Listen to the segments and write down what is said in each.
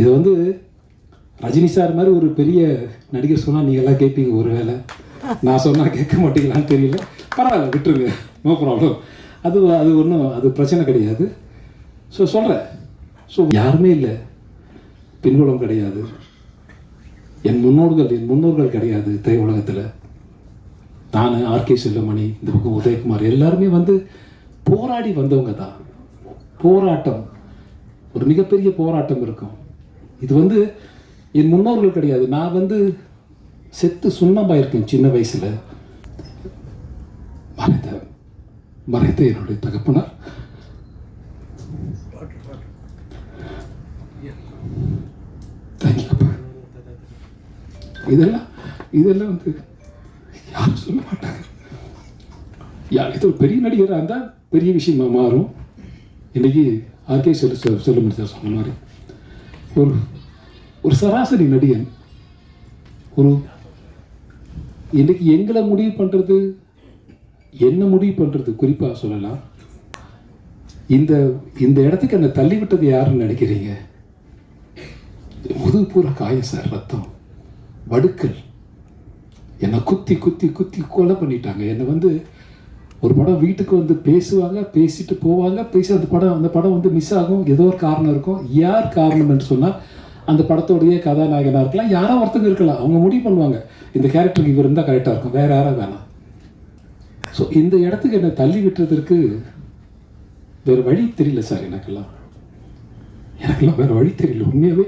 இது வந்து ரஜினி சார் மாதிரி ஒரு பெரிய நடிகர் சொன்னால் நீங்கள்லாம் கேட்பீங்க, ஒரு வேளை நான் சொன்னால் கேட்க மாட்டீங்களான்னு தெரியல. பரவாயில்ல, விட்டுருங்க, நோ ப்ராப்ளம். அது ஒன்றும் அது பிரச்சனை கிடையாது. ஸோ சொல்கிறேன். ஸோ யாருமே இல்லை, பின்புலம் கிடையாது, என் முன்னோர்கள் கிடையாது திரையுலகத்தில். நான், ஆர்கே செல்வமணி, இந்த பக்கம் உதயகுமார், எல்லாருமே வந்து போராடி வந்தவங்க தான். போராட்டம், ஒரு மிகப்பெரிய போராட்டம் இருக்கும். இது வந்து என் முன்னோர்கள் கிடையாது. நான் வந்து செத்து சுண்ணமாயிருக்கேன் சின்ன வயசில். மறைத்த என்னுடைய தகப்பனார் தேங்க்யூப்பா. இதெல்லாம் வந்து யாரும் சொல்ல மாட்டாங்க. இது ஒரு பெரிய நடிகராக இருந்தால் பெரிய விஷயமா மாறும். இன்னைக்கு ஆர்கே செல்வமணி சார் சொன்ன மாதிரி ஒரு சராசரி நடிகன் இன்னைக்கு எங்களை முடிவு பண்ணுறது, என்ன முடிவு பண்ணுறது, குறிப்பாக சொல்லலாம், இந்த இடத்துக்கு என்னை தள்ளிவிட்டது யாருன்னு நினைக்கிறீங்க? முதுகு பூரா காயம் சார், ரத்தம், வடுக்கல், என்னை குத்தி குத்தி குத்தி கொலை பண்ணிட்டாங்க. என்னை வந்து ஒரு படம் வீட்டுக்கு வந்து பேசுவாங்க, பேசிட்டு போவாங்க, அந்த படம் வந்து மிஸ் ஆகும். ஏதோ ஒரு காரணம் இருக்கும். யார் காரணம் என்று சொன்னால் அந்த படத்தோடைய கதாநாயகனாக இருக்கலாம், யாரோ ஒருத்தங்க இருக்கலாம். அவங்க முடிவு பண்ணுவாங்க, இந்த கேரக்டருக்கு இவர் இருந்தால் கரெக்டாக இருக்கும், வேற யாராவது வேணாம். ஸோ இந்த இடத்துக்கு என்னை தள்ளி விட்டுறதுக்கு வேறு வழி தெரியல சார். எனக்கெல்லாம் வேறு வழி தெரியல உண்மையாகவே.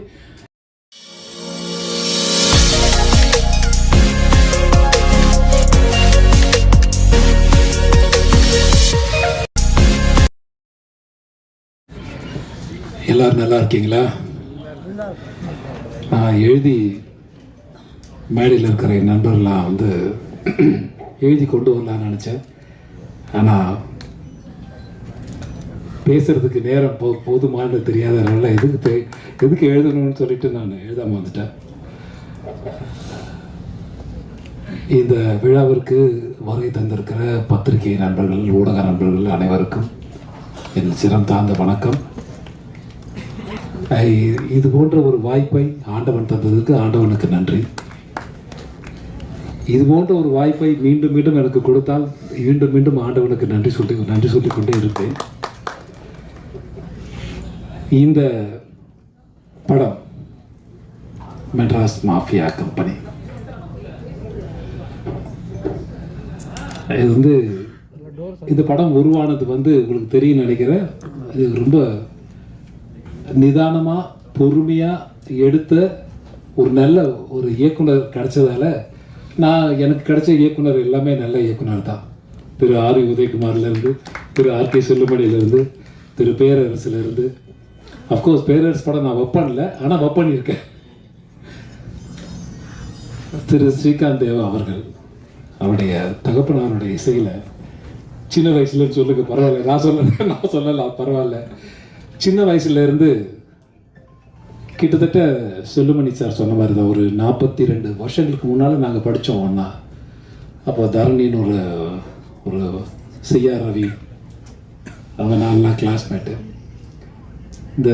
எல்லாரும் நல்லா இருக்கீங்களா? நான் எழுதி மேடையில் இருக்கிற என் நண்பர்கள்லாம் வந்து எழுதி கொண்டு வரலான்னு நினச்சேன். ஆனால் பேசுறதுக்கு நேரம் போதுமானது தெரியாதனால எதுக்கு எழுதணும்னு சொல்லிட்டு நான் எழுதாமல் வந்துட்டேன். இந்த விழாவிற்கு வருகை தந்திருக்கிற பத்திரிகை நண்பர்கள், ஊடக நண்பர்கள் அனைவருக்கும் என் சிரம் தாழ்ந்த வணக்கம். இது போன்ற ஒரு வாய்ப்பை ஆண்டவன் தந்ததுக்கு ஆண்டவனுக்கு நன்றி. இது போன்ற ஒரு வாய்ப்பை மீண்டும் மீண்டும் எனக்கு கொடுத்தால் மீண்டும் மீண்டும் ஆண்டவனுக்கு நன்றி சொல்லி கொண்டே இருப்பேன். இந்த படம் மெட்ராஸ் மாஃபியா கம்பெனி, இது வந்து இந்த படம் உருவானது வந்து உங்களுக்கு தெரியும் நினைக்கிறேன். இது ரொம்ப நிதானமாக பொறுமையாக எடுத்த ஒரு நல்ல ஒரு இயக்குனர் கிடைச்சதால, எனக்கு கிடைச்ச இயக்குனர் எல்லாமே நல்ல இயக்குனர் தான். திரு ஆர் உதயகுமார்லேருந்து, திரு ஆர்கே செல்வமணியிலேருந்து, திரு பேரரசுலேருந்து. அஃப்கோர்ஸ் பேரரசு படம் நான் வைப்பேன்ல, ஆனால் வைப்பண்ணிருக்கேன். திரு ஸ்ரீகாந்த் தேவா அவர்கள், அவருடைய தகப்பனாருடைய இசையில் சின்ன வயசுலன்னு சொல்லுங்க, பரவாயில்ல, நான் சொல்லலாம், பரவாயில்ல. சின்ன வயசுலேருந்து கிட்டத்தட்ட செல்லுமணி சார் சொன்ன மாதிரி தான், ஒரு 42 வருஷங்களுக்கு முன்னால் நாங்கள் படித்தோம் ஒன்றா. அப்போ தரணின்னு ஒரு செய்யார் ரவி, அவங்க நான்லாம் கிளாஸ்மேட்டு. இந்த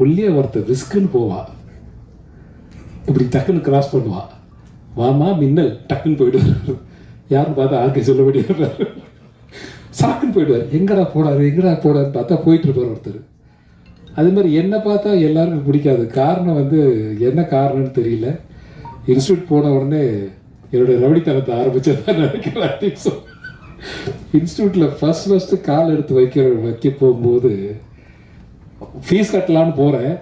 ஒல்லிய ஒருத்தர் ரிஸ்க்குன்னு போவா, இப்படி டக்குன்னு கிராஸ் பண்ணுவா, வாமா மின்னல், டக்குன்னு போயிடுவார். யாரும் பார்த்தா ஆர்கே சொல்ல வேண்டிய சாக்குன்னு போயிடுவார். எங்கடா போடாருன்னு பார்த்தா போயிட்டு இருப்பார் ஒருத்தர். அது மாதிரி என்னை பார்த்தா எல்லாருக்கும் பிடிக்காது. காரணம் வந்து என்ன காரணம்னு தெரியல. இன்ஸ்டியூட் போன உடனே என்னுடைய ரவுடித்தனத்தை ஆரம்பிச்சதான் நினைக்கிறேன். இன்ஸ்டியூட்டில் ஃபஸ்ட்டு கால் எடுத்து வைக்க போகும்போது ஃபீஸ் கட்டலான்னு போகிறேன்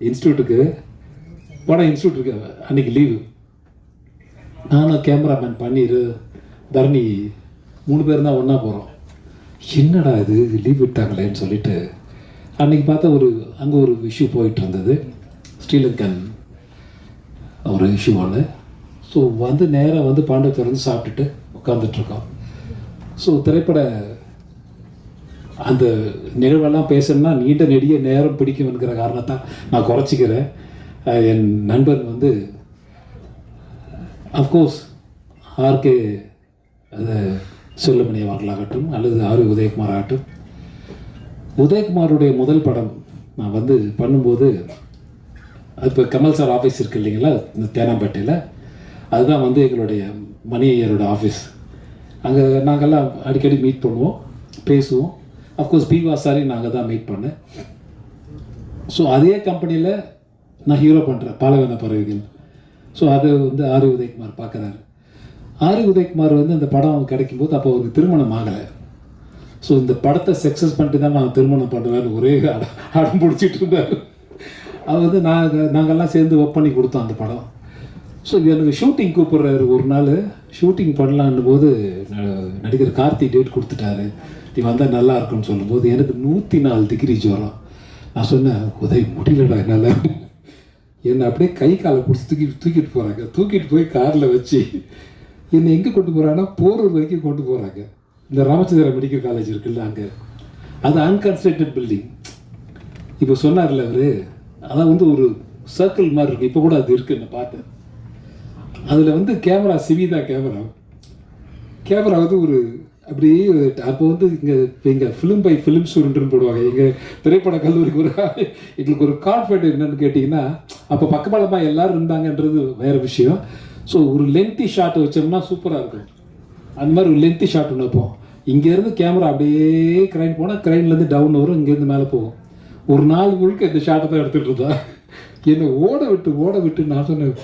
இன்ஸ்டியூட்டுக்கு. போனால் இன்ஸ்டியூட்டுக்கு அன்றைக்கி லீவு. நானும் கேமராமேன் பன்னீர், தரணி 3 பேர் தான் ஒன்றா போகிறோம். என்னடா இது லீவ் விட்டாங்களேன்னு சொல்லிட்டு அன்றைக்கி பார்த்தா அங்கே ஒரு இஷ்யூ போயிட்டு இருந்தது, ஸ்ரீலங்கன் ஒரு இஷ்யூ ஒன்று. ஸோ வந்து நேராக வந்து பாண்டவத்தை வந்து சாப்பிட்டுட்டு உட்காந்துட்ருக்கோம். ஸோ திரைப்பட அந்த நிகழ்வெல்லாம் பேசணும்னா நீண்ட நெடிய நேரம் பிடிக்கும்ங்கிற காரணத்தை நான் குறைச்சிக்கிறேன். என் நண்பன் வந்து அஃப்கோர்ஸ் ஆர்கே அது செல்லுமணி அவர்களாகட்டும் அல்லது ஆர் உதயகுமார் ஆகட்டும். உதயகுமாருடைய முதல் படம் நான் வந்து பண்ணும்போது அது இப்போ கமல் சார் ஆஃபீஸ் இருக்குது இல்லைங்களா இந்த தேனாம்பேட்டையில், அதுதான் வந்து எங்களுடைய மணி ஐயரோட ஆஃபீஸ். அங்கே நாங்கள்லாம் அடிக்கடி மீட் பண்ணுவோம், பேசுவோம். அஃப்கோர்ஸ் பி.வா சாரையும் நாங்கள் தான் மீட் பண்ணேன். ஸோ அதே கம்பெனியில் நான் ஹீரோ பண்ணுறேன், பாலவன பறவைகள். ஸோ அது வந்து ஆர் உதயகுமார் பார்க்குறாரு. ஆர் உதயகுமார் வந்து இந்த படம் கிடைக்கும்போது அப்போ அவருக்கு திருமணம் ஆகலை. ஸோ இந்த படத்தை சக்ஸஸ் பண்ணிட்டு தான் நான் திருமணம் பண்ணுவேன்னு ஒரே அடம் பிடிச்சிட்டு இருந்தார். அவர் வந்து நாங்கள்லாம் சேர்ந்து ஒர்க் பண்ணி கொடுத்தோம் அந்த படம். ஸோ எனக்கு ஷூட்டிங் கூப்பிட்றாரு. ஒரு நாள் ஷூட்டிங் பண்ணலான்னு போது நடிகர் கார்த்தி டேட் கொடுத்துட்டாரு, நீ வந்தால் நல்லா இருக்குன்னு சொல்லும்போது எனக்கு 104 டிகிரி ஜுரம். நான் சொன்னேன், உதவி முடியலடா என்னால். என்னை அப்படியே கை காலை பிடிச்சி தூக்கிட்டு போகிறாங்க. தூக்கிட்டு போய் காரில் வச்சு என்னை எங்கே கொண்டு போகிறாங்கன்னா போரூர் வரைக்கும் கொண்டு போகிறாங்க. இந்த ராமச்சந்திரா மெடிக்கல் காலேஜ் இருக்குல்ல, அங்கே. அது அன்கன்ஸ்ட்ரக்டட் பில்டிங். இப்போ சொன்னார்ல அவர், அதான் வந்து ஒரு சர்க்கிள் மாதிரி இருக்குது. இப்போ கூட அது இருக்குது, நான் பார்த்தேன். அதில் வந்து கேமரா சிவிதா கேமரா வந்து ஒரு அப்படியே. அப்போ வந்து இங்கே ஃபிலிம் பை ஃபிலிம் ஸ்டூடெண்ட்னு போடுவாங்க எங்கள் திரைப்பட கல்லூரிக்கு. எங்களுக்கு ஒரு கான்ஃபிடென்ட் என்னென்னு கேட்டிங்கன்னா, அப்போ பக்கபலமாக எல்லோரும் இருந்தாங்கன்றது வேறு விஷயம். ஸோ ஒரு லென்த்தி ஷாட் வச்சோம்னா சூப்பராக இருக்கும். அந்த மாதிரி ஒரு லென்த்தி ஷாட் ஒன்று வைப்போம். இங்கேருந்து கேமரா அப்படியே கிரைன் போனால் கிரைன்லேருந்து டவுன் வரும், இங்கேருந்து மேலே போகும். ஒரு நாள் முழுக்க இந்த ஷாட்டை தான் எடுத்துகிட்டு இருந்தா. என்னை ஓட விட்டு நான் சொன்னேன்,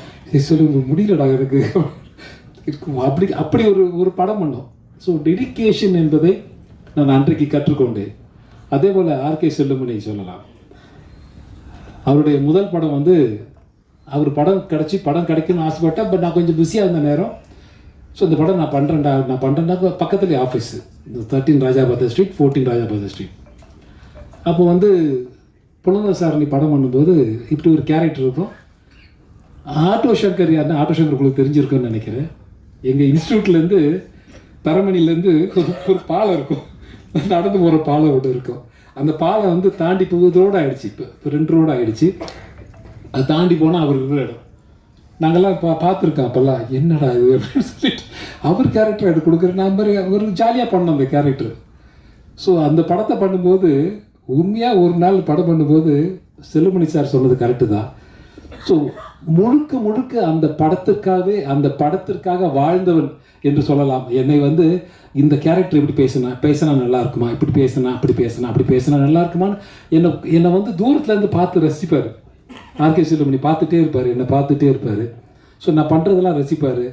சொல்லி முடியலடா எனக்கு இருக்கும். அப்படி ஒரு படம் பண்ணோம். ஸோ டெடிக்கேஷன் என்பதை நான் அன்றைக்கு கற்றுக்கொண்டேன். அதே போல் ஆர்கே செல்லுமணி சொல்லலாம். அவருடைய முதல் படம் வந்து அவர் படம் கிடைக்குன்னு ஆசைப்பட்டேன். பட் நான் கொஞ்சம் பிஸியாக இருந்த நேரம். ஸோ இந்த படம் நான் பண்ணுறேன்டா பக்கத்துலேயே ஆஃபீஸு, இந்த 13 ராஜாபாத ஸ்ட்ரீட், 14 ராஜாபாத ஸ்ட்ரீட். அப்போ வந்து புலனசாரணி படம் பண்ணும்போது இப்படி ஒரு கேரக்டர் இருக்கும். ஆட்டோ சங்கர் யாருன்னா, ஆட்டோ சங்கர் உங்களுக்கு தெரிஞ்சிருக்குன்னு நினைக்கிறேன். எங்கள் இன்ஸ்டியூட்லேருந்து தரமணிலேருந்து ஒரு பாலம் இருக்கும், நடந்து போகிற பாலம் ஒன்று இருக்கும். அந்த பாலம் வந்து தாண்டி போகுது ரோடு ஆகிடுச்சு. இப்போ 2 ரோடு ஆகிடுச்சு. அது தாண்டி போனால் அவர் இருக்கிற இடம். நாங்கள்லாம் பார்த்துருக்கோம். அப்போல்லாம் என்னடா இது அப்படின்னு சொல்லிட்டு அவர் கேரக்டர் எடுத்து கொடுக்குற நம்பர் ஒரு ஜாலியாக பண்ணோம் அந்த கேரக்டர். ஸோ அந்த படத்தை பண்ணும்போது உண்மையாக ஒரு நாள் படம் பண்ணும்போது செல்லுமணி சார் சொன்னது கரெக்டு தான். ஸோ முழுக்க அந்த படத்திற்காக வாழ்ந்தவன் என்று சொல்லலாம். என்னை வந்து இந்த கேரக்டர் இப்படி பேசினா நல்லா இருக்குமா, இப்படி பேசினா அப்படி பேசினா நல்லா இருக்குமான்னு என்னை வந்து தூரத்துலேருந்து பார்த்து ரசிப்பார். ஆர்கே செல்லுமணி பார்த்துட்டே இருப்பார், என்னை பார்த்துட்டே இருப்பார். ஸோ நான் பண்ணுறதெல்லாம் ரசிப்பார்.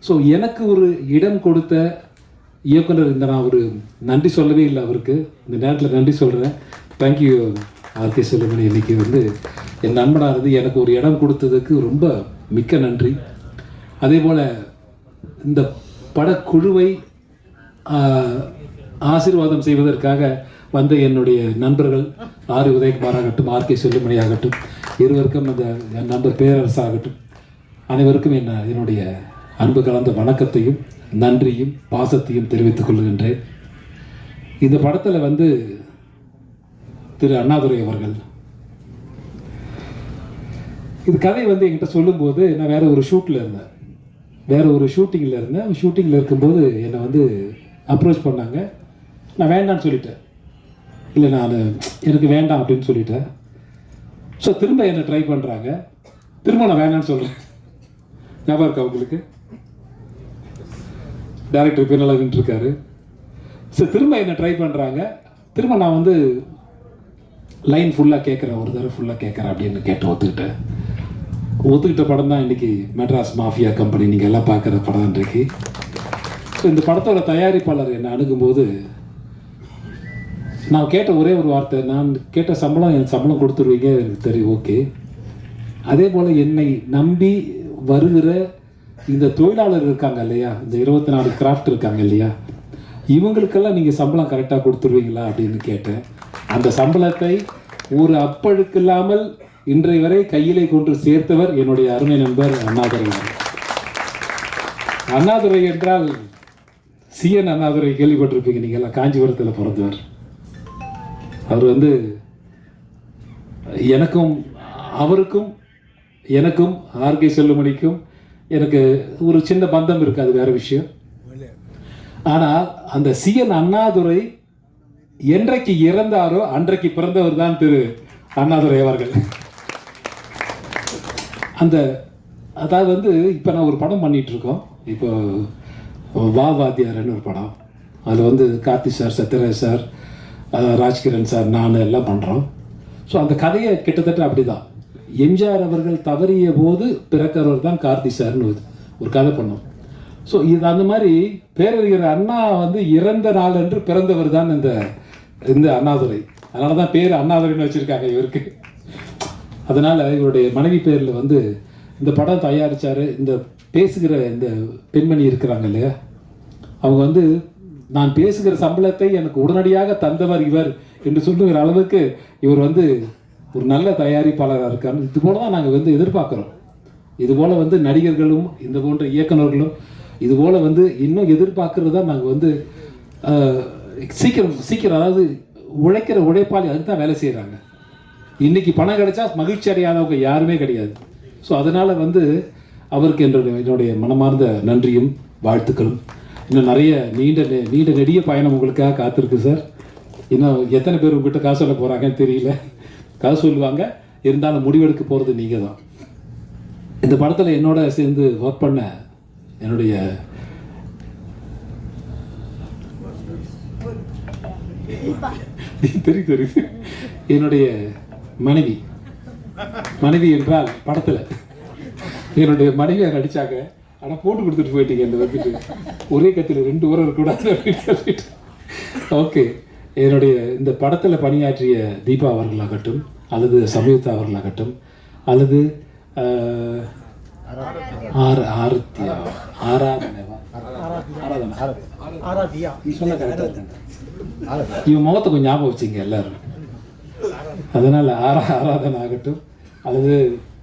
ஸோ எனக்கு ஒரு இடம் கொடுத்த இயக்குனர், இந்த நான் ஒரு நன்றி சொல்லவே இல்லை அவருக்கு, இந்த நேரத்தில் நன்றி சொல்கிறேன். Thank you RK Chellumani. இன்றைக்கி வந்து என் நண்பனாக இருந்து எனக்கு ஒரு இடம் கொடுத்ததுக்கு ரொம்ப மிக்க நன்றி. அதே போல் இந்த படக்குழுவை ஆசீர்வாதம் செய்வதற்காக வந்த என்னுடைய நண்பர்கள் ஆர் உதயகுமார் ஆகட்டும், ஆர்கே செல்லுமணி ஆகட்டும், இருவருக்கும் அந்த என் நண்பர் பேரரசு ஆகட்டும், அனைவருக்கும் என்னுடைய அன்பு கலந்த வணக்கத்தையும் நன்றியும் பாசத்தையும் தெரிவித்துக் கொள்கின்றேன். இந்த படத்தில் வந்து திரு அண்ணாதுரை அவர்கள் இது கதை வந்து என்கிட்ட சொல்லும்போது, நான் வேற ஒரு ஷூட்டிங்கில் இருந்தேன். ஷூட்டிங்கில் இருக்கும்போது என்னை வந்து அப்ரோச் பண்ணாங்க. நான் வேண்டான்னு சொல்லிட்டேன். இல்லை, எனக்கு வேண்டாம் அப்படின்னு சொல்லிட்டேன். ஸோ திரும்ப என்னை ட்ரை பண்ணுறாங்க. திரும்ப நான் வேண்டான்னு சொல்கிறேன். ஞாபகம் இருக்கா உங்களுக்கு? டைரக்டர் பின்னால் நின்றுருக்காரு. ஸோ திரும்ப என்னை ட்ரை பண்ணுறாங்க. திரும்ப நான் வந்து லைன் ஃபுல்லாக கேட்குறேன், ஒரு தடவை ஃபுல்லாக கேட்குறேன் அப்படின்னு ஒத்துக்கிட்ட படம் தான் இன்றைக்கி மெட்ராஸ் மாஃபியா கம்பெனி, நீங்கள் எல்லாம் பார்க்குற படம் இன்றைக்கு. ஸோ இந்த படத்தோட தயாரிப்பாளர் என்னை அணுகும்போது நான் கேட்ட ஒரே ஒரு வார்த்தை, நான் கேட்ட எனக்கு சம்பளம் கொடுத்துருவீங்க, எனக்கு தெரியும், ஓகே. அதே போல் என்னை நம்பி வருகிற இந்த தொழிலாளர் இருக்காங்க இல்லையா, இந்த 24 கிராஃப்ட் இருக்காங்க இல்லையா, இவங்களுக்கெல்லாம் நீங்கள் சம்பளம் கரெக்டாக கொடுத்துருவீங்களா அப்படின்னு கேட்டேன். அந்த சம்பளத்தை ஒரு அப்பழுக்கு இல்லாமல் இன்றைய வரை கையிலே கொண்டு சேர்த்தவர் என்னுடைய அருமை நண்பர் அண்ணாதுரை. அண்ணாதுரை என்றால் சிஎன் அண்ணாதுரை கேள்விப்பட்டிருப்பீங்க நீங்கள் எல்லாம். காஞ்சிபுரத்தில் பிறந்தவர். அவர் வந்து எனக்கும் ஆர்கே செல்லுமணிக்கும் எனக்கு ஒரு சின்ன பந்தம் இருக்கு, அது வேற விஷயம். ஆனால் அந்த சிஎன் அண்ணாதுரை என்றைக்கு இறந்தாரோ அன்றைக்கு பிறந்தவர் தான் திரு அண்ணாதுரை அவர்கள். அந்த அதாவது வந்து இப்போ நான் ஒரு படம் பண்ணிகிட்ருக்கோம். இப்போ வாத்தியாரன்னு ஒரு படம். அதில் வந்து Karthi sir, Sathyaraj sir, Rajkiran sir, நான் எல்லாம் பண்ணுறோம். ஸோ அந்த கதையை கிட்டத்தட்ட அப்படி தான். எம்ஜிஆர் அவர்கள் தவறிய போது பிறக்கிறவர் தான் கார்த்தி சார்னு ஒரு கதை பண்ணோம். ஸோ இது அந்த மாதிரி பேரறிஞர் அண்ணா வந்து இறந்த நாள் என்று பிறந்தவர் தான் இந்த அண்ணாதுரை. அதனால தான் பேர் அண்ணாதுரைன்னு வச்சுருக்காங்க இவருக்கு. அதனால் இவருடைய மனைவி பேரில் வந்து இந்த படம் தயாரித்தார். இந்த பேசுகிற இந்த பெண்மணி இருக்கிறாங்க இல்லையா, அவங்க வந்து நான் பேசுகிற சம்பளத்தை எனக்கு உடனடியாக தந்தவர் இவர் என்று சொல்லுகிற அளவுக்கு இவர் வந்து ஒரு நல்ல தயாரிப்பாளராக இருக்கார். இது போல தான் நாங்கள் வந்து எதிர்பார்க்குறோம். இதுபோல் வந்து நடிகர்களும் இந்த போன்ற இயக்குநர்களும் இதுபோல் வந்து இன்னும் எதிர்பார்க்கறது தான். நாங்கள் வந்து சீக்கிரம் அதாவது உழைக்கிற உழைப்பாளி அதுக்கு தான் வேலை செய்கிறாங்க. இன்றைக்கி பணம் கிடைச்சா மகிழ்ச்சி அடையாதவங்க யாருமே கிடையாது. ஸோ அதனால் வந்து அவருக்கு என்னுடைய மனமார்ந்த நன்றியும் வாழ்த்துக்களும். இன்னும் நிறைய நீண்ட நெடிய பயணம் உங்களுக்காக காத்திருக்கு சார். இன்னும் எத்தனை பேர் உங்ககிட்ட காசு சொல்ல போகிறாங்கன்னு தெரியல. காசு சொல்லுவாங்க, இருந்தாலும் முடிவெடுக்க போகிறது நீங்கள் தான். இந்த படத்தில் என்னோட சேர்ந்து ஒர்க் பண்ண என்னுடைய தெரியுது என்னுடைய மனைவி என்றால் படத்தில் என்னுடைய மனைவியை நடித்தாங்க. ஆனால் போட்டு கொடுத்துட்டு போயிட்டீங்க. இந்த வந்துட்டு ஒரே கத்தில் 2 ஊரம் இருக்கக்கூடாது அப்படின்னு சொல்லிட்டு. ஓகே, என்னுடைய இந்த படத்தில் பணியாற்றிய தீபா அவர்களாகட்டும், அல்லது சமயுக்தா அவர்களாகட்டும், அல்லது இவன் முகத்தை கொஞ்சம் ஞாபகம் வச்சுங்க எல்லாரும். அதனால் ஆராதனை ஆகட்டும், அல்லது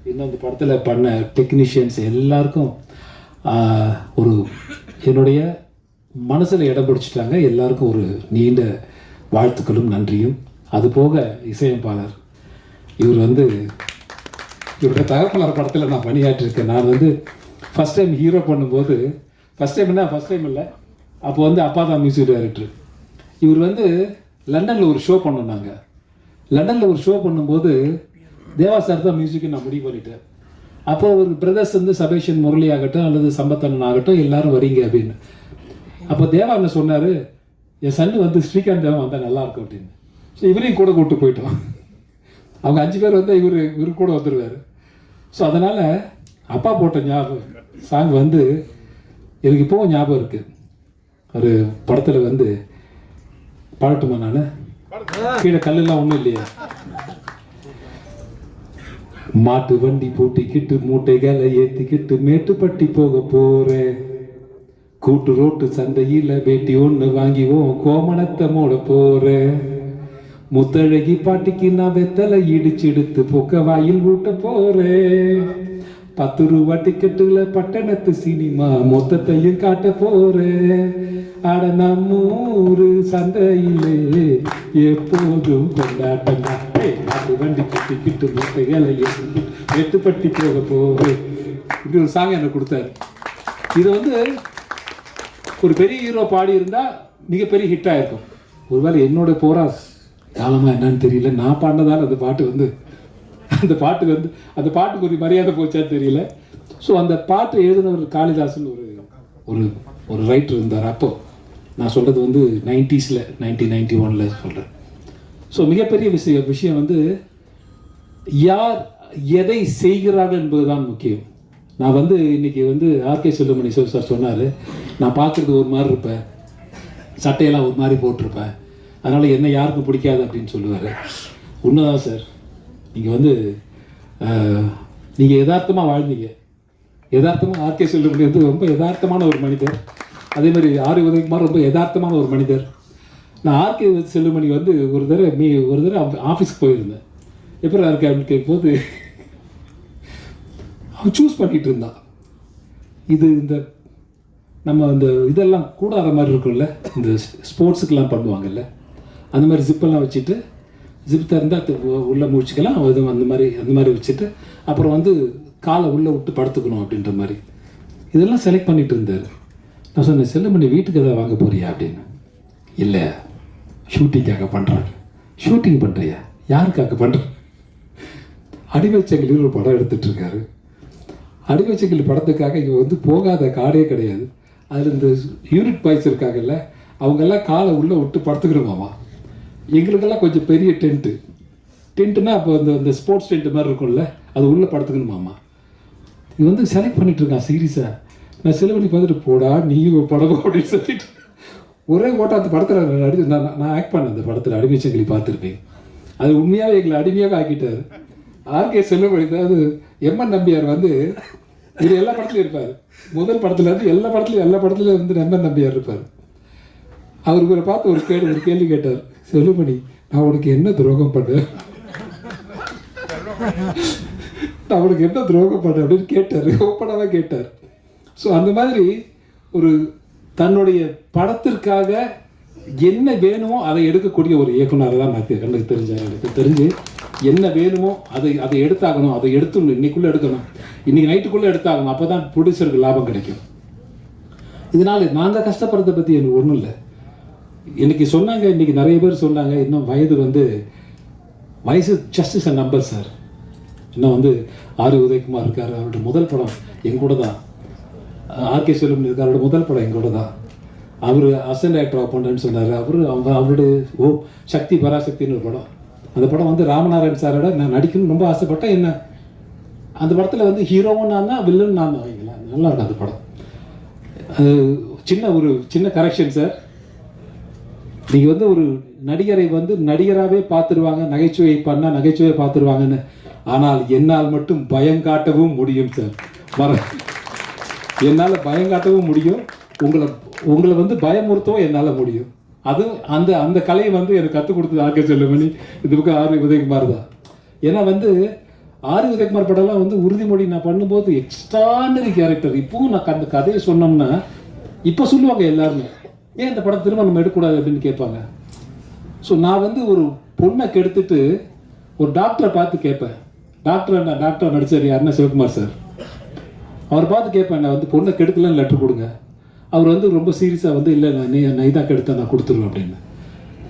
இன்னும் இந்த படத்தில் பண்ண டெக்னீஷியன்ஸ் எல்லாருக்கும் ஒரு என்னுடைய மனசில் இடம் பிடிச்சிட்டாங்க. எல்லாருக்கும் ஒரு நீண்ட வாழ்த்துக்களும் நன்றியும். அதுபோக இசையமைப்பாளர் இவர் வந்து இவருடைய தகப்பனார் படத்தில் நான் பணியாற்றிருக்கேன். நான் வந்து ஃபஸ்ட் டைம் ஹீரோ பண்ணும்போது, ஃபஸ்ட் டைம் இல்லை, அப்போ வந்து அப்பா தான் மியூசிக் டைரக்டர். இவர் வந்து லண்டனில் ஒரு ஷோ பண்ணோம். நாங்கள் லண்டனில் ஒரு ஷோ பண்ணும்போது தேவா சார் தான் மியூசிக்கு நான் முடிவு பண்ணிட்டேன். அப்போ ஒரு பிரதர்ஸ் வந்து சபேஷன் முரளி ஆகட்டும் அல்லது சம்பத்தனன் ஆகட்டும் எல்லாரும் வரீங்க அப்படின்னு. அப்போ தேவா என்ன சொன்னார், என் சன்னு வந்து ஸ்ரீகாந்த் தேவா வந்தால் நல்லாயிருக்கும் அப்படின்னு. ஸோ இவரையும் கூட கூப்பிட்டு போயிட்டோம். அவங்க 5 பேர் வந்து இவரு கூட வந்துடுவார். ஸோ அதனால் அப்பா போட்ட ஞாபகம் சாங் வந்து எனக்கு இப்போவும் ஞாபகம் இருக்குது. ஒரு படத்தில் வந்து பாடட்டுமா? நான் கீழே கல்லெல்லாம் ஒன்றும் இல்லையா? மாட்டு வண்டி பூட்டிக்கிட்டு மூட்டைகளை ஏற்றிக்கிட்டு மேட்டுப்பட்டி போக போறேன். கூட்டு ரோட்டு சந்தையில் வேட்டி ஒன்று வாங்கிவோம், கோமணத்தை மூட போறேன். முத்தழகி பாட்டிக்கு நான் வெத்தலை இடிச்செடுத்து பொக்க வாயில் ஊட்ட போறேன். 10 ரூபா டிக்கெட்டுல பட்டணத்து சினிமா மொத்தத்தையும் காட்ட போறேன். ஆட நம்மூரு சந்தையிலே எப்போதும் கொண்டாட்டம். மாட்டு வண்டி கட்டிக்கிட்டு முட்டைகளை எட்டுப்பட்டி போக போறேன். இப்படி ஒரு சாங் எனக்கு கொடுத்தாரு. இது வந்து ஒரு பெரிய ஹீரோ பாடி இருந்தால் மிகப்பெரிய ஹிட் ஆயிருக்கும். ஒருவேளை என்னோட போரா காலமாக என்னன்னு தெரியல, நான் பாடினதால் அந்த பாட்டுக்கு ஒரு மரியாதை போச்சான்னு தெரியல. ஸோ அந்த பாட்டு எழுதினவர் காளிதாசன் ஒரு ரைட்டர் இருந்தார். அப்போ நான் சொல்கிறது வந்து 90s 1991 சொல்கிறேன். ஸோ மிகப்பெரிய விஷயம் வந்து யார் எதை செய்கிறார்கள் என்பதுதான் முக்கியம். நான் வந்து இன்னைக்கு வந்து ஆர்கே செல்லுமணி சார் சொன்னார், நான் பார்க்குறது ஒரு மாதிரி இருப்பேன், சட்டையெல்லாம் ஒரு மாதிரி போட்டிருப்பேன், அதனால் என்ன யாருக்கும் பிடிக்காது அப்படின்னு சொல்லுவார். உண்மைதான் சார். நீங்கள் வந்து நீங்கள் யதார்த்தமாக வாழ்ந்தீங்க. யதார்த்தமாக ஆர்கே செல்லுமணி வந்து ரொம்ப யதார்த்தமான ஒரு மனிதர். அதே மாதிரி ஆர் உதயகுமார் ரொம்ப யதார்த்தமான ஒரு மனிதர். நான் ஆர்கே செல்லுமணி வந்து ஒரு தடவை ஆஃபீஸ்க்கு போயிருந்தேன். எப்படி இருக்கு அப்படின்னு கேட்கும்போது அவன் சூஸ் பண்ணிகிட்டு இருந்தான். இந்த நம்ம இந்த இதெல்லாம் கூடாத மாதிரி இருக்கும்ல, இந்த ஸ்போர்ட்ஸுக்கெல்லாம் பண்ணுவாங்கல்ல, அந்த மாதிரி ஜிப்பெல்லாம் வச்சுட்டு ஜிப் திறந்தால் உள்ளே முடிச்சுக்கலாம், அந்த மாதிரி வச்சுட்டு அப்புறம் வந்து காலை உள்ளே விட்டு படுத்துக்கணும் அப்படின்ற மாதிரி இதெல்லாம் செலக்ட் பண்ணிட்டு இருந்தார். நான் சொன்னேன், செல்லுமணி வீட்டுக்கு எதாவது வாங்க போறியா அப்படின்னு. இல்லை, ஷூட்டிங்காக பண்ணுறாங்க. ஷூட்டிங் பண்ணுறியா? யாருக்காக பண்ணுற? அடிமைச்சங்கிலில் ஒரு படம் எடுத்துகிட்டு இருக்காரு. அடிமைச்சங்கிலி படத்துக்காக இங்கே வந்து போகாத காடே கிடையாது. அதில் இந்த யூனிட் பாய்ஸ் இருக்காங்கல்ல, அவங்கெல்லாம் காலை உள்ளே விட்டு படுத்துக்கிறோமாமா. எங்களுக்கெல்லாம் கொஞ்சம் பெரிய டென்ட்டுனா அப்போ அந்த ஸ்போர்ட்ஸ் டென்ட் மாதிரி இருக்கும்ல, அது உள்ளே படுத்துக்கணுமாமா. இது வந்து செலக்ட் பண்ணிட்டு இருக்கான் சீரியஸாக. நான் செலவு பண்ணி பார்த்துட்டு போடா நீயும் படம் அப்படின்னு சொல்லிட்டு ஒரே ஓட்டம் அந்த படத்தில் நான் ஆக்ட் பண்ணேன். அந்த படத்தில் அடிமைச்சங்கிலி பார்த்துருப்பேன். அது உண்மையாகவே எங்களை அடிமையாக ஆக்கிட்டார். ஆர்கே செல்வமணி. அது எம்என் நம்பியார் வந்து இது எல்லா படத்துலையும் இருப்பார். முதல் படத்துல இருந்து எல்லா படத்துலையும் வந்து எம்என் நம்பியார் இருப்பார். அவருக்கு பார்த்து ஒரு கேள்வி கேட்டார். செல்வமணி, நான் உனக்கு என்ன துரோகம் பண்ணேன், நான் உனக்கு என்ன துரோகம் பண்ணேன் அப்படின்னு கேட்டார். ஓப்பனாக கேட்டார். ஸோ அந்த மாதிரி ஒரு தன்னுடைய படத்திற்காக என்ன வேணுமோ அதை எடுக்கக்கூடிய ஒரு இயக்குனர் தான் எனக்கு தெரிஞ்சார். எனக்கு தெரிஞ்சு என்ன வேணுமோ அதை எடுத்தாகணும், அதை எடுத்துடணும், இன்னைக்குள்ளே எடுக்கணும், இன்னைக்கு நைட்டுக்குள்ளே எடுத்தாகணும். அப்போ தான் ப்ரொடியூசருக்கு லாபம் கிடைக்கும். இதனால் நாங்கள் கஷ்டப்படுறதை பற்றி எனக்கு ஒன்றும் இல்லை. இன்னைக்கு சொன்னாங்க, இன்னைக்கு நிறைய பேர் சொன்னாங்க, இன்னும் வயசு just is a number sir. இன்னும் வந்து ஆர் உதயகுமார் இருக்கார், அவரோட முதல் படம் எங்கூட தான். ஆர்கே செல்வமணி இருக்கார், அவரோட முதல் படம் எங்கூட தான். அவர் அசிஸ்டன்ட் டைரக்டராக பண்ணுறேன்னு சொன்னார். அவருடைய சக்தி பராசக்தின்னு ஒரு படம். அந்த படம் வந்து ராமநாராயண் சாரோட நான் நடிக்கணும்னு ரொம்ப ஆசைப்பட்டேன். என்ன அந்த படத்தில் வந்து ஹீரோவும் நான் தான், வில்லன் நான் தான். வைங்களா, நல்லா இருக்கும் அந்த படம். சின்ன கரெக்ஷன் சார். நீங்கள் வந்து ஒரு நடிகரை வந்து நடிகராகவே பார்த்துருவாங்க, நகைச்சுவை பண்ணால் நகைச்சுவை பார்த்துருவாங்கன்னு. ஆனால் என்னால் மட்டும் பயம் காட்டவும் முடியும் சார். என்னால் பயம் காட்டவும் முடியும், உங்களை வந்து பயமுறுத்தவும் என்னால் முடியும். அது அந்த கலையை வந்து எனக்கு கற்றுக் கொடுத்தது ஆர்கே செல்வமணி, இது பக்கம் ஆர் உதயகுமார் தான். ஏன்னா வந்து ஆர் உதயகுமார் படம்லாம் வந்து உறுதிமொழி நான் பண்ணும்போது எக்ஸ்ட்ரானரி கேரக்டர். இப்போவும் நான் அந்த கதையை சொன்னோம்னா இப்போ சொல்லுவாங்க எல்லாருமே, ஏன் இந்த படம் திரும்ப நம்ம எடுக்கக்கூடாது அப்படின்னு கேட்பாங்க. ஸோ நான் வந்து ஒரு பொண்ணை கெடுத்துட்டு ஒரு டாக்டரை பார்த்து கேட்பேன். டாக்டர் நடிச்சார் யாருன்னா சிவகுமார் சார். அவர் பார்த்து கேட்பேன், நான் வந்து பொண்ணை கெடுக்கலன்னு லெட்டர் கொடுங்க. அவர் வந்து ரொம்ப சீரியஸாக வந்து இல்லை நான் இதாக கெடுத்தேன், நான் கொடுத்துருவேன் அப்படின்னு.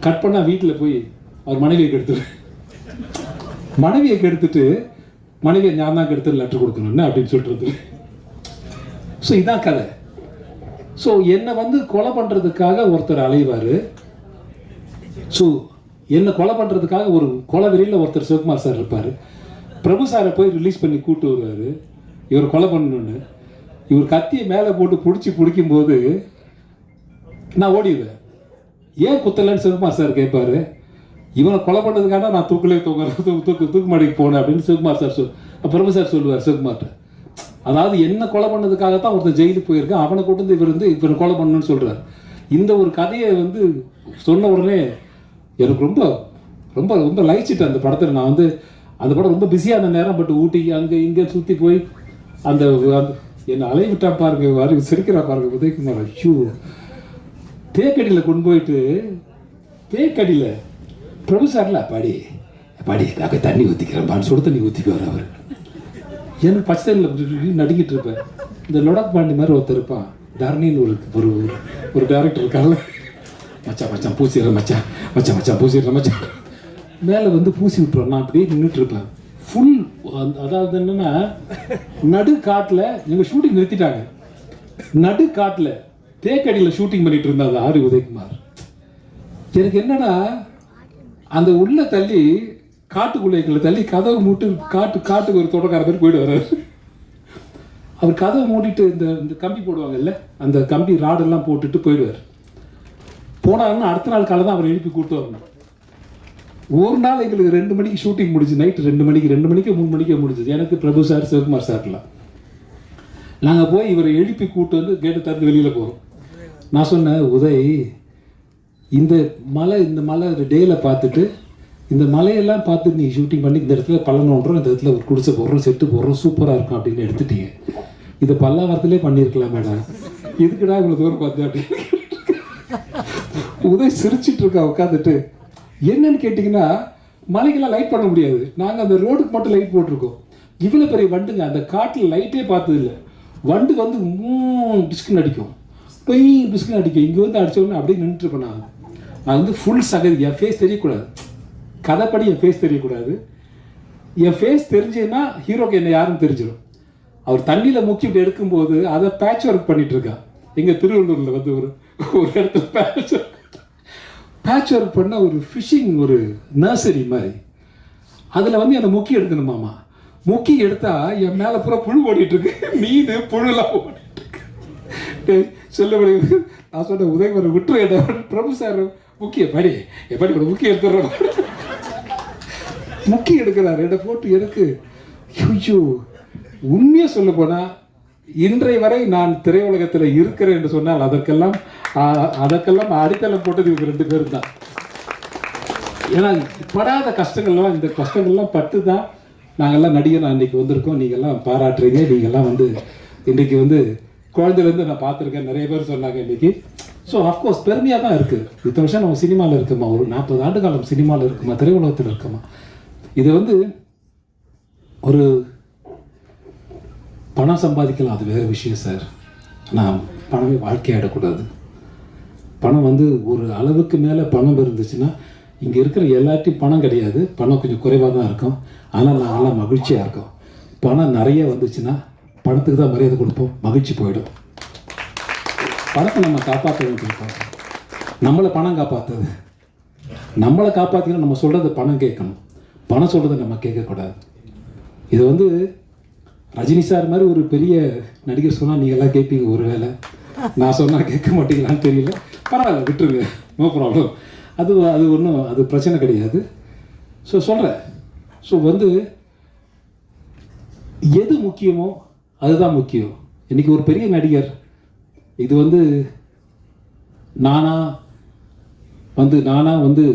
கட் பண்ணால் வீட்டில் போய் அவர் மனைவியை கெடுத்துருவேன். மனைவியை கெடுத்துட்டு மனைவியை நான் தான் கெடுத்து லெட்டர் கொடுக்கணும்னு அப்படின்னு சொல்கிறது. ஸோ இதான் கதை. ஸோ என்னை வந்து கொலை பண்ணுறதுக்காக ஒருத்தர் அலைவார். ஸோ என்னை கொலை பண்ணுறதுக்காக ஒரு கொலை வெறியில் ஒருத்தர் சிவகுமார் சார் இருப்பார். பிரபு சாரை போய் ரிலீஸ் பண்ணி கூப்பிட்டு வருவார் இவர் கொலை பண்ணணுன்னு. இவர் கத்தியை மேலே போட்டு பிடிக்கும்போது நான் ஓடிடுவேன். ஏன் குத்தலைன்னு சிவகுமார் சார் கேட்பாரு. இவனை கொலை பண்ணதுக்காக நான் தூக்கு மாடிக்கு போனேன் அப்படின்னு சிவகுமார் சார் பிரபு சார் சொல்லுவார் சிவகுமார்ட்ட. அதாவது என்ன கொலை பண்ணதுக்காகத்தான் ஒருத்தர் ஜெயிலுக்கு போயிருக்கேன், அவனை கொண்டு வந்து இவனை கொலை பண்ணணும்னு சொல்கிறார். இந்த ஒரு கதையை வந்து சொன்ன உடனே எனக்கு ரொம்ப ரொம்ப ரொம்ப லைச்சிட்டேன் அந்த படத்தில். நான் வந்து அந்த படம் ரொம்ப பிஸியான நேரம், பட் ஊட்டி அங்கே இங்கே சுற்றி போய் அந்த என்னை அலைவிட்டா பாருங்க, சிரிக்கிறா பாருங்க உதயகுமார். ஐயோ, தேக்கடியில் கொண்டு போயிட்டு தேக்கடியில் பிரபு சார்ல பாடி நான் தண்ணி ஊற்றிக்கிறேன், சுடு தண்ணி ஊற்றிக்குவார் அவர். எனக்கு பச்சை தண்ணியில் நடுங்கிட்டு இருப்பேன். இந்த லொடக் பாண்டி மாதிரி ஒருத்தர் இருப்பான், தரணின்னு ஒரு டேரக்டர் இருக்காங்க. மச்சான் பூசிடுறேன், மச்சான் பூசிடுறேன், மச்சான் மேலே வந்து பூசி விட்டுருவேன். நான் அப்படியே நின்றுட்டு இருப்பேன் ஃபுல். அதாவது என்னன்னா, நடுக்காட்டில் எங்கள் ஷூட்டிங் நிறுத்திட்டாங்க. நடுக்காட்டில் தேக்கடியில் ஷூட்டிங் பண்ணிட்டு இருந்தாங்க ஆர் உதயகுமார். எனக்கு என்னன்னா, அந்த உள்ள தள்ளி காட்டுக்குள்ளே எங்களை தள்ளி கதவை மூட்டு காட்டுக்கு ஒரு தோட்டக்கார பேர் போயிட்டு வர்றாரு. அவர் கதவை மூடிட்டு இந்த கம்பி போடுவாங்கல்ல, அந்த கம்பி ராடெல்லாம் போட்டுட்டு போயிடுவார். போனாருன்னா அடுத்த நாள் காலை தான் அவர் எழுப்பி கூப்பிட்டு வரணும். ஒரு நாள் எங்களுக்கு 2 மணிக்கு ஷூட்டிங் முடிஞ்சு, நைட்டு 2 மணிக்கு 3 மணிக்கு முடிஞ்சது. எனக்கு பிரபு சார் சிவகுமார் சார்லாம் நாங்கள் போய் இவரை எழுப்பி கூப்பிட்டு வந்து கேட்டு திறந்து வெளியில் போகிறோம். நான் சொன்னேன், உதய் இந்த மலை டேயில் பார்த்துட்டு இந்த மலையெல்லாம் பார்த்து நீ ஷூட்டிங் பண்ணி இந்த இடத்துல பள்ளம் நோண்டுறோம், இந்த இடத்துல ஒரு குடிசை போடுறோம், செட்டு போடுறோம், சூப்பராக இருக்கும் அப்படின்னு எடுத்துட்டீங்க. இதை பல்லாவரத்துலேயே பண்ணியிருக்கலாம் மேடம், எதுக்குடா இவ்வளோ தூரம் பார்த்து அப்படின்னு உதய் சிரிச்சிட்டு இருக்கா உட்காந்துட்டு. என்னன்னு கேட்டிங்கன்னா, மலைக்கெல்லாம் லைட் பண்ண முடியாது, நாங்கள் அந்த ரோடுக்கு மட்டும் லைட் போட்டிருக்கோம். இவ்வளோ பெரிய வண்டுங்க, அந்த காட்டில் லைட்டே பார்த்தது இல்லை. வண்டு வந்து டிஸ்குன்னு அடிக்கும், போய் டிஸ்குன்னு அடிக்கும். இங்கே வந்து அடித்தோடனே அப்படியே நின்றுட்டுருப்பேன். நான் வந்து ஃபுல் சகதி, என் ஃபேஸ் தெரியக்கூடாது, கதைப்படி என் ஃபேஸ் தெரியக்கூடாது. என் ஃபேஸ் தெரிஞ்சுன்னா ஹீரோக்கு என்ன யாருன்னு தெரிஞ்சிடும். அவர் தண்ணியில் முக்கிட்டு எடுக்கும்போது அதை பேட்ச் ஒர்க் பண்ணிட்டு இருக்கா. எங்கள் திருவள்ளூரில் வந்து ஒரு இடத்துல பேட்ச் ஒர்க் பண்ண ஒரு ஃபிஷிங் ஒரு நர்சரி மாதிரி. அதில் வந்து என்னை முக்கி எடுக்கணுமாமா. முக்கி எடுத்தா என் மேலே பூரா புழு ஓடிட்டு இருக்கு, மீன் புழுலாம் ஓடிட்டு இருக்கு. சொல்ல முடியாது. நான் சொன்ன உதயவரை விட்டுரு என்ன பிரபு சார் முக்கிய படி எப்படி ஒரு முக்கிய எடுத்துடுறோம். முக்கி எடுக்கிறார் என்னை போட்டு எனக்கு. ஐயோ, உண்மையாக சொல்ல போனால் இன்றைய வரை நான் திரையுலகத்தில் இருக்கிறேன் என்று சொன்னால் அதற்கெல்லாம் அடித்தளம் போட்டது இவங்க 2 பேரும் தான். ஏன்னா படாத கஷ்டங்கள்லாம், இந்த கஷ்டங்கள்லாம் பட்டு தான் நாங்கள்லாம் நடிகர் அன்றைக்கி வந்திருக்கோம். நீங்கள்லாம் பாராட்டுறீங்க. நீங்கள்லாம் வந்து இன்றைக்கி வந்து குழந்தைலேருந்து நான் பார்த்துருக்கேன், நிறைய பேர் சொன்னாங்க இன்றைக்கி. ஸோ அஃப்கோர்ஸ் பெருமையாக தான் இருக்குது. இத்தனை வருஷம் நம்ம சினிமாவில் இருக்குமா, ஒரு 40 ஆண்டு காலம் சினிமாவில் இருக்குமா, திரையுலகத்தில் இருக்குமா. இது வந்து ஒரு பணம் சம்பாதிக்கலாம், அது வேறு விஷயம் சார். ஆனால் பணமே வாழ்க்கையாடக்கூடாது. பணம் வந்து ஒரு அளவுக்கு மேலே பணம் இருந்துச்சுன்னா, இங்கே இருக்கிற எல்லாத்தையும் பணம் கிடையாது, பணம் கொஞ்சம் குறைவாக தான் இருக்கும். ஆனால் நாங்கள்லாம் மகிழ்ச்சியாக இருக்கோம். பணம் நிறைய வந்துச்சுன்னா பணத்துக்கு தான் மரியாதை கொடுப்போம், மகிழ்ச்சி போயிடும். பணத்தை நம்ம காப்பாற்ற வேண்டியிருக்கோம். நம்மளை பணம் காப்பாற்றுது. நம்மளை காப்பாற்றினா நம்ம சொல்கிறத பணம் கேட்கணும், பணம் சொல்கிறத நம்ம கேட்கக்கூடாது. இது வந்து ரஜினி சார் மாதிரி ஒரு பெரிய நடிகர் சொன்னால் நீங்கள்லாம் கேட்பீங்க, ஒரு வேளை நான் சொன்னால் கேட்க மாட்டீங்களான்னு தெரியல. பரவாயில்ல, விட்டுருங்க, நோ ப்ராப்ளம். அது ஒன்றும் அது பிரச்சனை கிடையாது. ஸோ சொல்கிறேன். ஸோ வந்து எது முக்கியமோ அதுதான் முக்கியம். இன்றைக்கி ஒரு பெரிய நடிகர் இது வந்து நானாக வந்து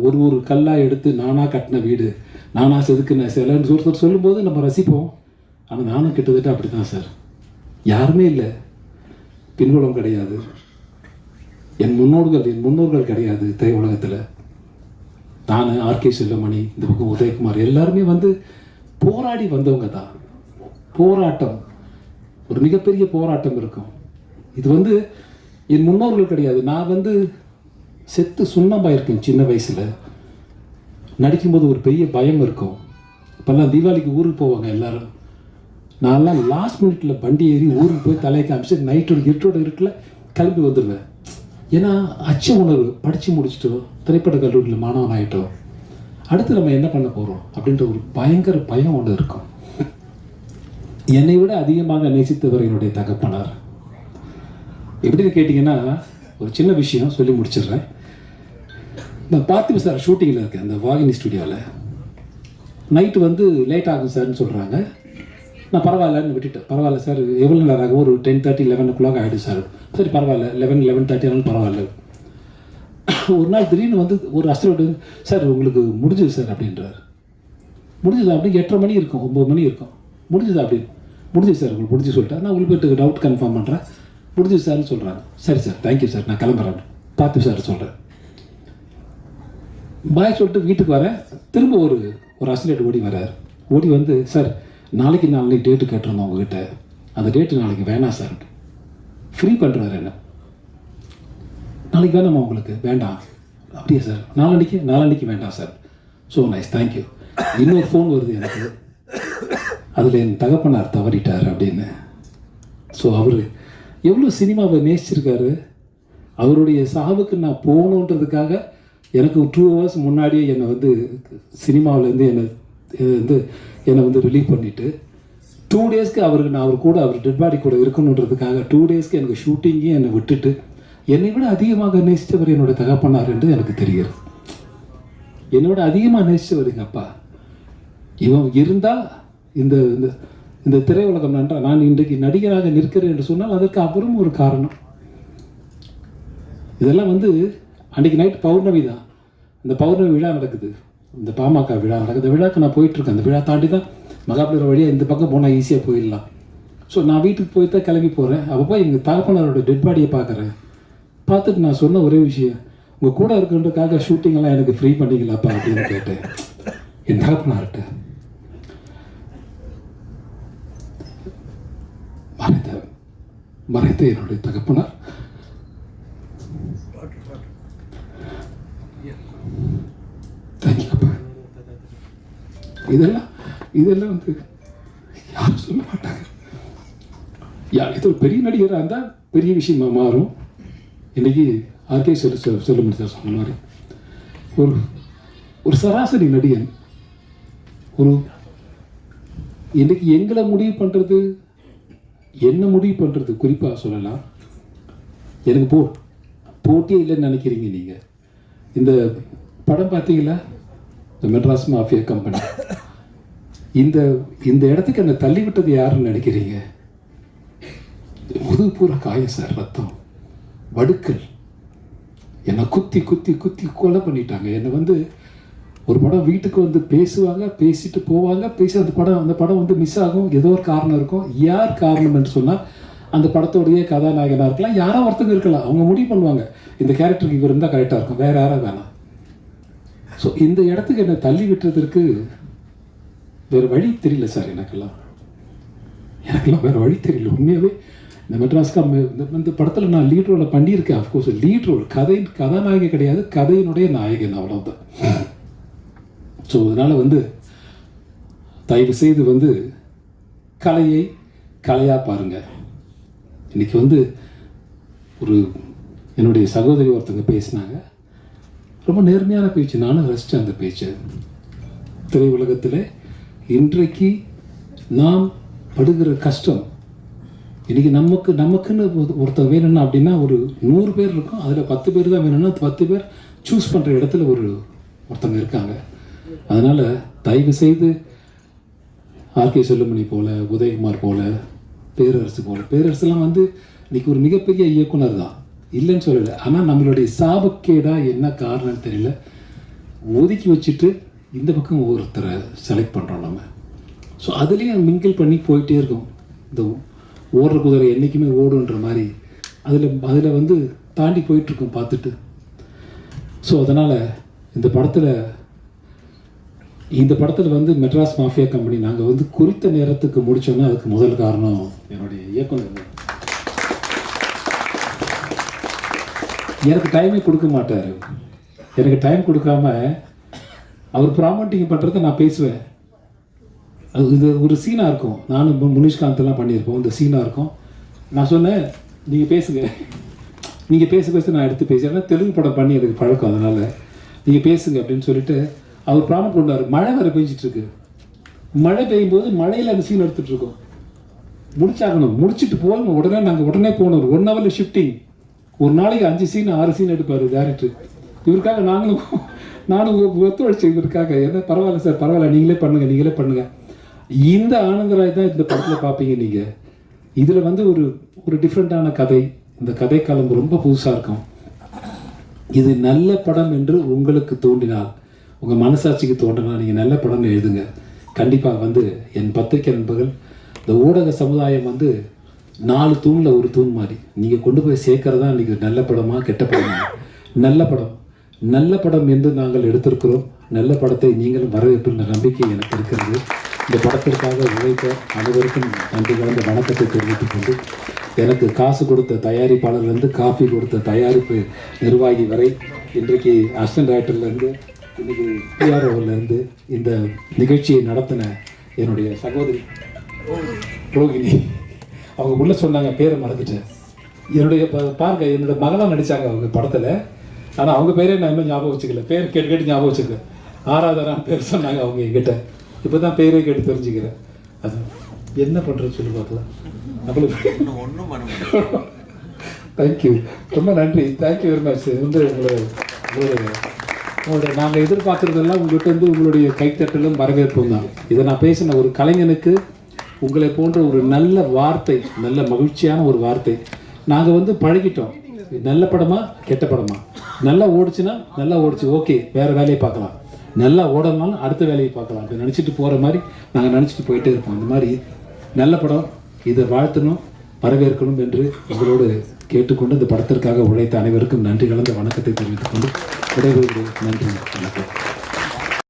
ஒரு கல்லாக எடுத்து நானாக கட்டின வீடு, நானாக செதுக்கின சிலைன்னு ஒருத்தர் சொல்லும்போது நம்ம ரசிப்போம். ஆனால் நானும் கிட்டத்தட்ட அப்படி தான் சார். யாருமே இல்லை, பின்புலம் கிடையாது, என் முன்னோர்கள் கிடையாது திரையுலகத்தில். நான், ஆர்கே செல்வமணி, இந்த பக்கம் உதயகுமார், எல்லாருமே வந்து போராடி வந்தவங்க தான். போராட்டம், ஒரு மிகப்பெரிய போராட்டம் இருக்கும். இது வந்து என் முன்னோர்கள் கிடையாது. நான் வந்து செத்து சுண்ணமாயிருக்கேன் சின்ன வயசில். நடிக்கும்போது ஒரு பெரிய பயம் இருக்கும். இப்போல்லாம் தீபாவளிக்கு ஊருக்கு போவாங்க எல்லோரும். நான்லாம் லாஸ்ட் மினிட்ல வண்டி ஏறி ஊருக்கு போய் தலையை காமிச்சு நைட்டோட 8 இருட்டில் கிளம்பி வந்துடுவேன். ஏன்னா அச்ச உணர்வு. படித்து முடிச்சிட்டோம், திரைப்பட கல்லூரியில் மாணவன் ஆகிட்டோம், அடுத்து நம்ம என்ன பண்ண போகிறோம் அப்படின்ற ஒரு பயங்கர பயம் ஒன்று இருக்கும். என்னை விட அதிகமாக நேசித்தவர் என்னுடைய தகப்பனார். எப்படின்னு கேட்டிங்கன்னா, ஒரு சின்ன விஷயம் சொல்லி முடிச்சிடுறேன். நான் பார்த்திப சார் ஷூட்டிங்கில் இருக்கேன், அந்த வாகினி ஸ்டுடியோவில். நைட்டு வந்து லேட் ஆகும் சார்னு சொல்கிறாங்க. நான் பரவாயில்லன்னு விட்டுட்டேன். பரவாயில்ல சார், எவ்வளோ நேரம் ஆகும், ஒரு 10:30 11 o'clock ஆகிடும் சார். சரி பரவாயில்ல, 11:30 ஆனாலும் பரவாயில்ல. ஒரு நாள் திடீர்னு வந்து ஒரு அசல் சார் உங்களுக்கு முடிஞ்சது சார் அப்படின்றார். முடிஞ்சது அப்படி 8:30 மணி இருக்கும், 9 மணி இருக்கும். முடிஞ்சது அப்படின்னு. முடிஞ்சது சார், உங்களுக்கு முடிஞ்சு சொல்லிட்டேன். நான் உங்களுக்கு போய்ட்டு டவுட் கன்ஃபார்ம் பண்ணுறேன். முடிஞ்சது சார்னு சொல்கிறாங்க. சரி சார், தேங்க்யூ சார், நான் கிளம்புறேன். பார்த்து சார் சொல்கிறேன். பாய் சொல்லிட்டு வீட்டுக்கு வரேன். திரும்ப ஒரு அசலேட் ஓடி வர்றார். ஓடி வந்து சார் நாளைக்கு டேட்டு கேட்டிருந்தோம் உங்ககிட்ட, அந்த டேட்டு நாளைக்கு வேணாம் சார். ஃப்ரீ பண்ணுறாரு என்ன. நாளைக்கு வேணாமா உங்களுக்கு? வேண்டாம். அப்படியே சார், நாளன்னைக்கு வேண்டாம் சார். So nice, thank you. இன்னொரு ஃபோன் வருது எனக்கு, அதில் என் தகப்பனார் தவறிட்டார் அப்படின்னு. ஸோ அவர் எவ்வளோ சினிமாவை நேசிச்சிருக்காரு. அவருடைய சாவுக்கு நான் போகணுன்றதுக்காக எனக்கு 2 hours முன்னாடியே என்னை வந்து சினிமாவிலேருந்து என்னை வந்து ரிலீவ் பண்ணிவிட்டு 2 daysக்கு நான் அவர் கூட, அவர் டெட் பாடி கூட இருக்கணுன்றதுக்காக 2 daysக்கு எனக்கு ஷூட்டிங்கையும் என்னை விட்டுட்டு என்னை விட அதிகமாக நேசித்தவர் என்னோடய தகப்பனார் என்று எனக்கு தெரிகிறது. என்னை விட அதிகமாக நேசித்தவர் எங்கள் அப்பா. இவன் இருந்தால் இந்த இந்த திரையுலகம் நன்றாக நான் இன்றைக்கு நடிகராக நிற்கிறேன் என்று சொன்னால் அதற்கு அப்புறம் ஒரு காரணம். இதெல்லாம் வந்து அன்றைக்கி நைட் பௌர்ணமி தான். இந்த பௌர்ணமி விழா நடக்குது, இந்த பாமக விழா நடக்குது. இந்த விழாக்கு நான் போயிட்டுருக்கேன். அந்த விழா தாண்டி தான் மகாபலிபுரம் வழியாக இந்த பக்கம் போனால் ஈஸியாக போயிடலாம். ஸோ நான் வீட்டுக்கு போய் தான் கிளம்பி போகிறேன். அப்போ போய் எங்கள் தகப்பனாரோட டெட் பாடியை பார்க்குறேன். பார்த்துட்டு நான் சொன்ன ஒரே விஷயம், உங்கள் கூட இருக்குன்றதுக்காக ஷூட்டிங்கெல்லாம் எனக்கு ஃப்ரீ பண்ணிக்கலாப்பா அப்படின்னு கேட்டேன் என் தகப்பனார்கிட்ட. மறைத்த என்னுடைய தகப்பனார் தேங்க்யூப்பா. இதெல்லாம் வந்து யாரும் சொல்ல மாட்டாங்க. இது ஒரு பெரிய நடிகராக இருந்தால் பெரிய விஷயமா மாறும். இன்னைக்கு ஆர்கே சொல்ல முடியாது சொன்ன மாதிரி ஒரு சராசரி நடிகன் இன்னைக்கு எங்களை முடிவு பண்ணுறது, என்ன முடிவு பண்ணுறது குறிப்பாக சொல்லலாம். எனக்கு போட்டியே இல்லைன்னு நினைக்கிறீங்க நீங்கள். இந்த படம் பார்த்தீங்களா, இந்த மெட்ராஸ் மாஃபியா கம்பெனி, இந்த இடத்துக்கு என்னை தள்ளி விட்டது யாருன்னு நினைக்கிறீங்க? முதுகு பூரா காயம் சார், ரத்தம், வடுக்கல், என்னை குத்தி குத்தி குத்தி கொலை பண்ணிட்டாங்க. என்னை ஒரு படம் வீட்டுக்கு பேசுவாங்க, பேசிட்டு போவாங்க, அந்த படம் மிஸ் ஆகும். ஏதோ ஒரு காரணம் இருக்கும். யார் காரணம் என்று சொன்னால் அந்த படத்தோடைய கதாநாயகனாக இருக்கலாம், யாரோ ஒருத்தங்க இருக்கலாம். அவங்க முடிவு பண்ணுவாங்க, இந்த கேரக்டருக்கு இவர் இருந்தால் கரெக்டாக இருக்கும், வேற யாராவது வேணாம். ஸோ இந்த இடத்துக்கு என்னை தள்ளி விட்டுறதுக்கு வேறு வழி தெரியல சார். எனக்கெல்லாம் வேறு வழி தெரியல உண்மையாகவே. இந்த மெட்ராஸ்கா இந்த படத்தில் நான் லீட் ரோலை பண்ணியிருக்கேன். அஃப்கோர்ஸ் லீட் ரோல், கதாநாயகன் கிடையாது, கதையினுடைய நாயகன், அவ்வளோதான். ஸோ அதனால் தயவு செய்து கலையை கலையாக பாருங்கள். இன்றைக்கி என்னுடைய சகோதரி ஒருத்தங்க பேசினாங்க, ரொம்ப நேர்மையான பேச்சு, நானும் ரசித்தேன் அந்த பேச்சு. திரையுலகத்தில் இன்றைக்கு நாம் படுகிற கஷ்டம், இன்றைக்கி நமக்குன்னு ஒருத்தர் வேணும்னா அப்படின்னா ஒரு 100 பேர் இருக்கும், அதில் 10 பேர் தான் வேணும்னா 10 பேர் சூஸ் பண்ணுற இடத்துல ஒருத்தங்க இருக்காங்க. அதனால் தயவு செய்து ஆர்கே செல்லுமணி போல, உதயகுமார் போல, பேரரசுலாம் இன்னைக்கு ஒரு மிகப்பெரிய இயக்குனர் தான், இல்லைன்னு சொல்லலை. ஆனால் நம்மளுடைய சாபக்கேடாக என்ன காரணம்னு தெரியல, ஒதுக்கி வச்சுட்டு இந்த பக்கம் ஒருத்தரை செலக்ட் பண்ணுறோம் நம்ம. ஸோ அதுலேயும் மிங்கிள் பண்ணி போயிட்டே இருக்கும். இந்த ஓடுற குதிரை என்றைக்குமே ஓடுன்ற மாதிரி அதில் தாண்டி போயிட்டுருக்கோம் பார்த்துட்டு. ஸோ அதனால் இந்த படத்தில் மெட்ராஸ் மாஃபியா கம்பெனி நாங்கள் குறித்த நேரத்துக்கு முடித்தோன்னா அதுக்கு முதல் காரணம் என்னுடைய இயக்குனர். எனக்கு டைமே கொடுக்க மாட்டார். எனக்கு டைம் கொடுக்காம அவர் ப்ராமோட்டிங் பண்ணுறத நான் பேசுவேன். இது ஒரு சீனாக இருக்கும், நானும் முனிஷ்காந்தெல்லாம் பண்ணியிருப்போம். இந்த சீனாக இருக்கும். நான் சொன்னேன், நீங்கள் பேச நான் எடுத்து பேசுகிறேன். தெலுங்கு படம் பண்ணி எனக்கு பழக்கம், அதனால் நீங்கள் பேசுங்க அப்படின்னு சொல்லிட்டு அவர் ப்ராமோட் பண்ணுவார். மழை வேறு பெஞ்சிட்ருக்கு. மழை பெய்யும் போது மழையில் அந்த சீன் எடுத்துகிட்ருக்கோம். முடிச்சுட்டு போகணும். உடனே போகணும். ஒரு 1 ஹவரில் ஷிஃப்டிங். ஒரு நாளைக்கு 5 சீன் 6 சீன் எடுப்பார் டேரக்டர். இவருக்காக நானும் ஒத்துழைச்சேன் இவருக்காக. ஏன்னா பரவாயில்ல சார், பரவாயில்ல, நீங்களே பண்ணுங்கள். இந்த ஆனந்தராய் தான் இந்த படத்தில் பார்ப்பீங்க நீங்கள். இதில் ஒரு டிஃப்ரெண்ட்டான கதை. இந்த கதை காலம் ரொம்ப புதுசாக இருக்கும். இது நல்ல படம் என்று உங்களுக்கு தோன்றினால், உங்கள் மனசாட்சிக்கு தோன்றினால் நீங்கள் நல்ல படம்னு எழுதுங்க. கண்டிப்பாக என் பத்திரிகை நண்பர்கள், இந்த ஊடக சமுதாயம் 4 தூணில் ஒரு தூண் மாதிரி நீங்கள் கொண்டு போய் சேர்க்கறதா இன்றைக்கி நல்ல படமா கெட்ட படமா. நல்ல படம் என்று நாங்கள் எடுத்திருக்கிறோம். நல்ல படத்தை நீங்களும் வரவேற்கின்ற நம்பிக்கை எனக்கு இருக்கிறது. இந்த படத்திற்காக உழைத்த அனைவருக்கும் நன்றி கலந்த வணக்கத்தை தெரிவித்துக் கொண்டு, எனக்கு காசு கொடுத்த தயாரிப்பாளர்லேருந்து காஃபி கொடுத்த தயாரிப்பு நிர்வாகி வரை, இன்றைக்கு அசிஸ்டன்ட் டைரக்டர்லேருந்து இன்றைக்கி பிஆர்ஓலேருந்து இந்த நிகழ்ச்சியை நடத்தின என்னுடைய சகோதரி ரோகிணி, அவங்க உள்ளே சொன்னாங்க, பேரை மறந்துட்டேன். பாருங்க, என்னோட மகளாக நடித்தாங்க அவங்க படத்தில். ஆனால் அவங்க பேரே நான் இன்னும் ஞாபகம் வச்சுக்கல. பேர் கேட்டு ஞாபகம் வச்சுருக்கேன். ஆராதரான் பேர் சொன்னாங்க அவங்க என்கிட்ட. இப்போ தான் பேரே கேட்டு தெரிஞ்சுக்கிறேன். அது என்ன பண்ணுறது சொல்லி பார்க்கலாம். தேங்க்யூ, ரொம்ப நன்றி. Thank you very much. உங்களுடைய நாங்கள் எதிர்பார்க்குறதெல்லாம் உங்கள்கிட்ட உங்களுடைய கைத்தட்டலும் வரவேற்பும் தான். இதை நான் பேசின ஒரு கலைஞனுக்கு உங்களை போன்ற ஒரு நல்ல வார்த்தை, நல்ல மகிழ்ச்சியான ஒரு வார்த்தை. நாங்கள் பழகிட்டோம். நல்ல படமா கெட்ட படமா, நல்லா ஓடிச்சுன்னா நல்லா ஓடிச்சு, ஓகே, வேறு வேலையை பார்க்கலாம். நல்லா ஓடனாலும் அடுத்த வேலையை பார்க்கலாம். அப்படி நினச்சிட்டு போகிற மாதிரி நாங்கள் நினச்சிட்டு போயிட்டே இருப்போம். அந்த மாதிரி நல்ல படம், இதை வாழ்த்தணும், வரவேற்கணும் என்று உங்களோடு கேட்டுக்கொண்டு இந்த படத்திற்காக உழைத்த அனைவருக்கும் நன்றி கலந்த வணக்கத்தை தெரிவித்துக் கொண்டு விடைபெறுகிறேன். நன்றி, வணக்கம்.